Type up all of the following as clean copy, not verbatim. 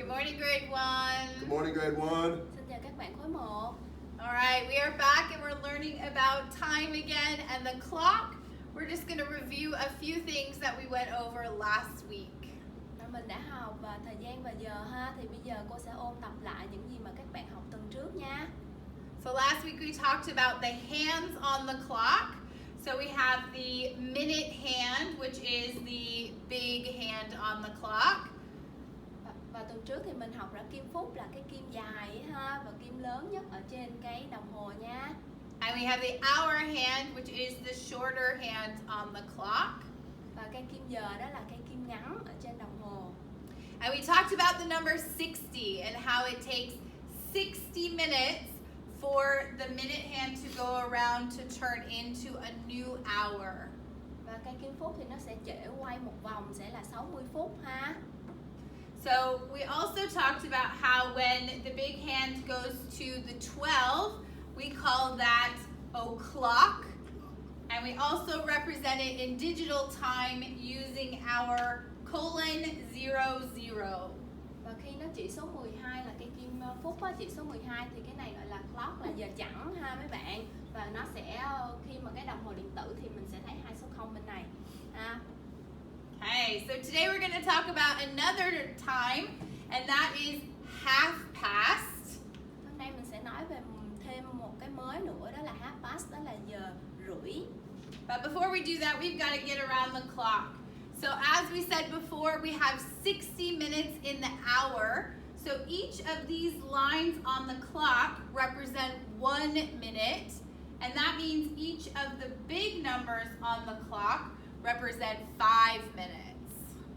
Good morning, grade 1. Good morning, grade 1. Xin chào các bạn khối 1. Alright, we are back and we're learning about time again and the clock. We're just going to review a few things that we went over last week. Mình đã học thời gian và giờ ha, thì bây giờ cô sẽ ôn tập lại những gì mà các bạn học tuần trước nha. So last week we talked about the hands on the clock. So we have the minute hand, which is the big hand on the clock. Và tuần trước thì mình học ra kim phút là cái kim dài ha, và kim lớn nhất ở trên cái đồng hồ nha. And we have the hour hand, which is the shorter hand on the clock. Và cây kim giờ đó là cây kim ngắn ở trên đồng hồ. And we talked about the number 60 and how it takes 60 minutes for the minute hand to go around to turn into a new hour. Và cây kim phút thì nó sẽ trễ quay một vòng sẽ là 60 phút ha. So we also talked about how when the big hand goes to the 12, we call that o'clock. And we also represent it in digital time using our :00. Và khi nó chỉ số 12 là cây kim phút á, chỉ số 12 thì cái này gọi là clock, là giờ chẵn ha mấy bạn. Và nó sẽ khi mà cái đồng hồ điện tử thì mình sẽ thấy hai số 0 bên này ha. Okay, so today we're going to talk about another time, and that is half past. Hôm nay mình sẽ nói về thêm một cái mới nữa, đó là half past, đó là giờ rưỡi. But before we do that, we've got to get around the clock. So as we said before, we have 60 minutes in the hour. So each of these lines on the clock represent 1 minute, and that means each of the big numbers on the clock represent 5 minutes.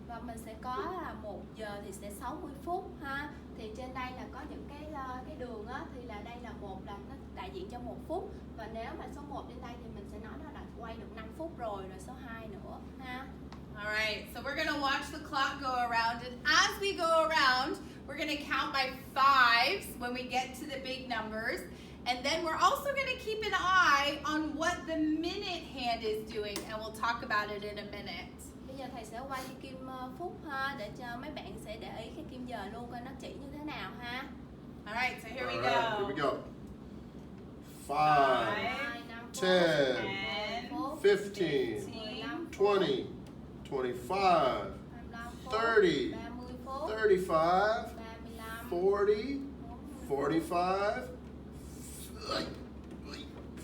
Và mình sẽ có là 1 giờ thì sẽ 60 phút ha. Thì trên đây là có những cái đường á, thì là đây là một, là nó đại diện cho 1 phút. Và nếu mà số 1 trên đây thì mình sẽ nói nó là quay được 5 phút rồi số 2 nữa ha. Alright, so we're going to watch the clock go around, and as we go around, we're going to count by 5s when we get to the big numbers. And then we're also going to keep an eye on what the minute hand is doing, and we'll talk about it in a minute. Bây giờ thầy sẽ quay cái kim phút ha, để cho mấy bạn sẽ để ý cái kim giờ luôn, coi nó chỉ như thế nào ha. Alright, so here we All right, go. here we go. 5, 10, 15, 20, 25, 30, 35, 40, 45,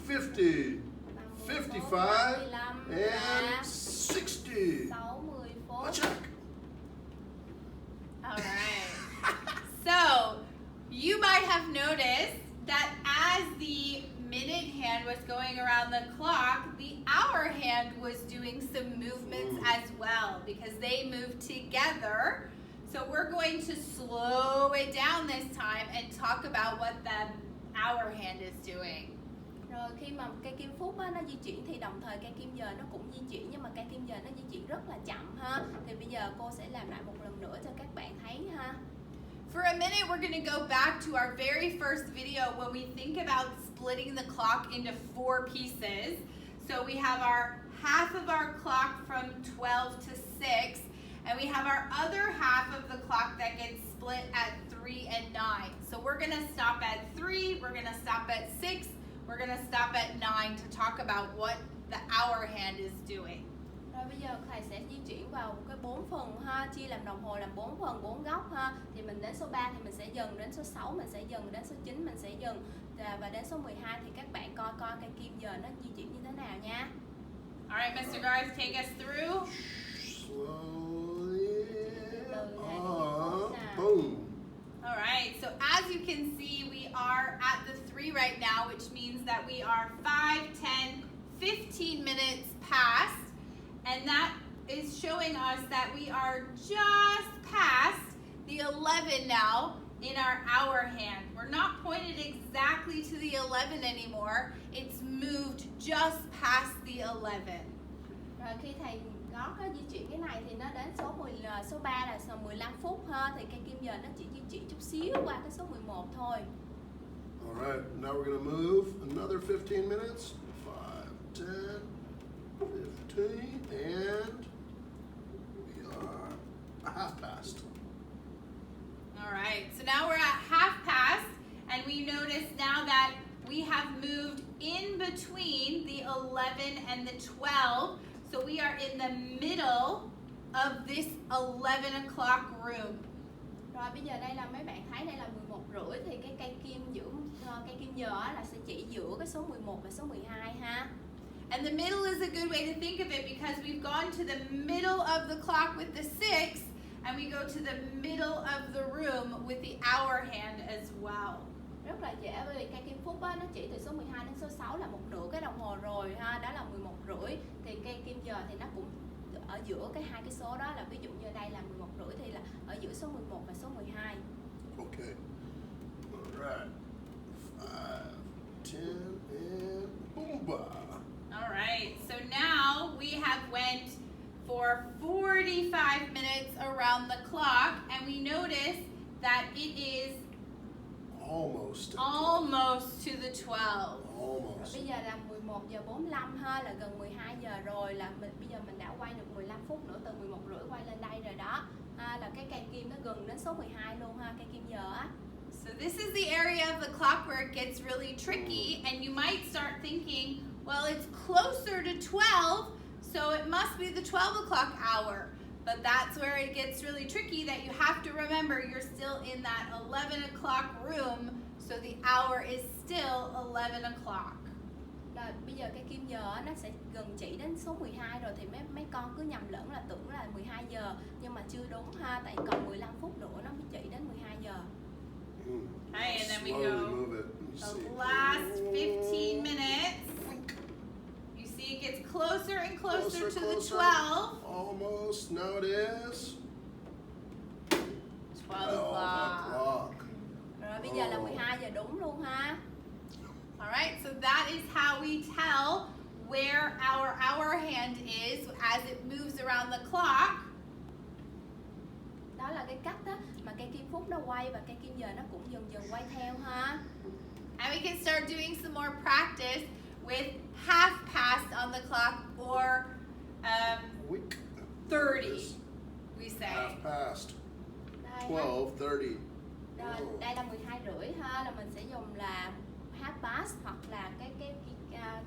50, 55, and 60. 60 phút. Let's check. Alright. So, you might have noticed that as the minute hand was going around the clock, the hour hand was doing some movements as well because they moved together. So we're going to slow it down this time and talk about what the hour hand is doing. Rồi khi mà cây kim phút á, nó di chuyển thì đồng thời cây kim giờ nó cũng di chuyển, nhưng mà cây kim giờ nó di chuyển rất là chậm ha. Thì bây giờ cô sẽ làm lại một lần nữa cho các bạn thấy ha. For a minute, we're going to go back to our very first video when we think about splitting the clock into 4 pieces. So we have our half of our clock from 12 to 6, and we have our other half of the clock that gets split at 3 and 9. So we're going to stop at 3, we're going to stop at 6, we're going to stop at 9 to talk about what the hour hand is doing. Rồi bây giờ thầy sẽ di chuyển vào cái 4 phần ha, chia làm đồng hồ làm 4 phần, 4 góc ha. Thì mình đến số 3 thì mình sẽ dừng, đến số 6 mình sẽ dừng, đến số 9 mình sẽ dừng. Và đến số 12 thì các bạn coi cây kim giờ nó di chuyển như thế nào nha. Alright, Mr. Garth, take us through. Slowly. Boom. Alright, so as you can see, we are at the 3 right now, which means that we are 5, 10, 15 minutes past. And that is showing us that we are just past the 11 now in our hour hand. We're not pointed exactly to the 11 anymore. It's moved just past the 11. Rồi khi thầy gót di chuyển cái này thì nó đến số 3 là 15 phút ha. Thì cây kim giờ nó chỉ di chuyển chút xíu qua cái số 11 thôi. All right, now we're going to move another 15 minutes. 5, 10, 15, and we are a half past. All right. now we're at half past, and we notice now that we have moved in between the 11 and the 12. So we are in the middle of this 11 o'clock room. Rồi bây giờ đây là mấy bạn thấy đây là 11:30 thì cái cây kim cây kim giờ á là sẽ chỉ giữa cái số 11 và số 12 ha. And the middle is a good way to think of it because we've gone to the middle of the clock with the 6 and we go to the middle of the room with the hour hand as well. Rất là dễ bởi vì cây kim phút á, nó chỉ từ số 12 đến số 6 là một nửa cái đồng hồ rồi ha, đó là 11:30 thì cây kim giờ thì nó cũng ở giữa hai cái số đó, là ví dụ như đây là 11:30 thì là ở giữa số 11 và số 12. Okay. All right. 5, 10, and boomba. All right, so now we have went for 45 minutes around the clock and we notice that it is Almost. almost to the 12. Rồi Almost. bây giờ là 11:45 ha, là gần 12 giờ rồi, là bây giờ mình đã quay được 15 phút nữa từ 11:30 quay lên đây rồi đó. Là cái cây kim nó gần đến số 12 luôn ha, cây kim giờ á. So this is the area of the clock where it gets really tricky and you might start thinking, well, it's closer to 12, so it must be the 12 o'clock hour. But that's where it gets really tricky, that you have to remember you're still in that 11 o'clock room, so the hour is still 11 o'clock. Rồi bây giờ cây kim giờ á, nó sẽ gần chỉ đến số 12 rồi thì mấy con cứ nhầm lẫn là tưởng là 12 giờ nhưng mà chưa đúng ha, tại còn 15 phút nữa nó mới chỉ đến 12 giờ. Right, and then we Slowly go move it. Let's the see. last 15 minutes. You see it gets closer and closer to the 12. Almost. Now it is 12 o'clock. Rồi bây giờ là 12 giờ đúng luôn ha. Alright, so that is how we tell where our hour hand is as it moves around the clock. Đó là cái cách đó mà cây kim phút nó quay và cây kim giờ nó cũng dần dần quay theo ha. And we can start doing some more practice with half past on the clock or Week. 30, we say. Half past. Đây, 12:30. Rồi, đây là 12:30 ha, là mình sẽ dùng là half past hoặc là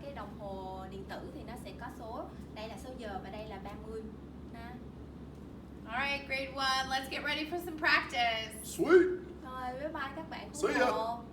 cái đồng hồ điện tử thì nó sẽ có số, đây là số giờ và đây là 30 ha. Alright, grade 1, let's get ready for some practice. Sweet. Rồi bye bye các bạn See khối ya. 1.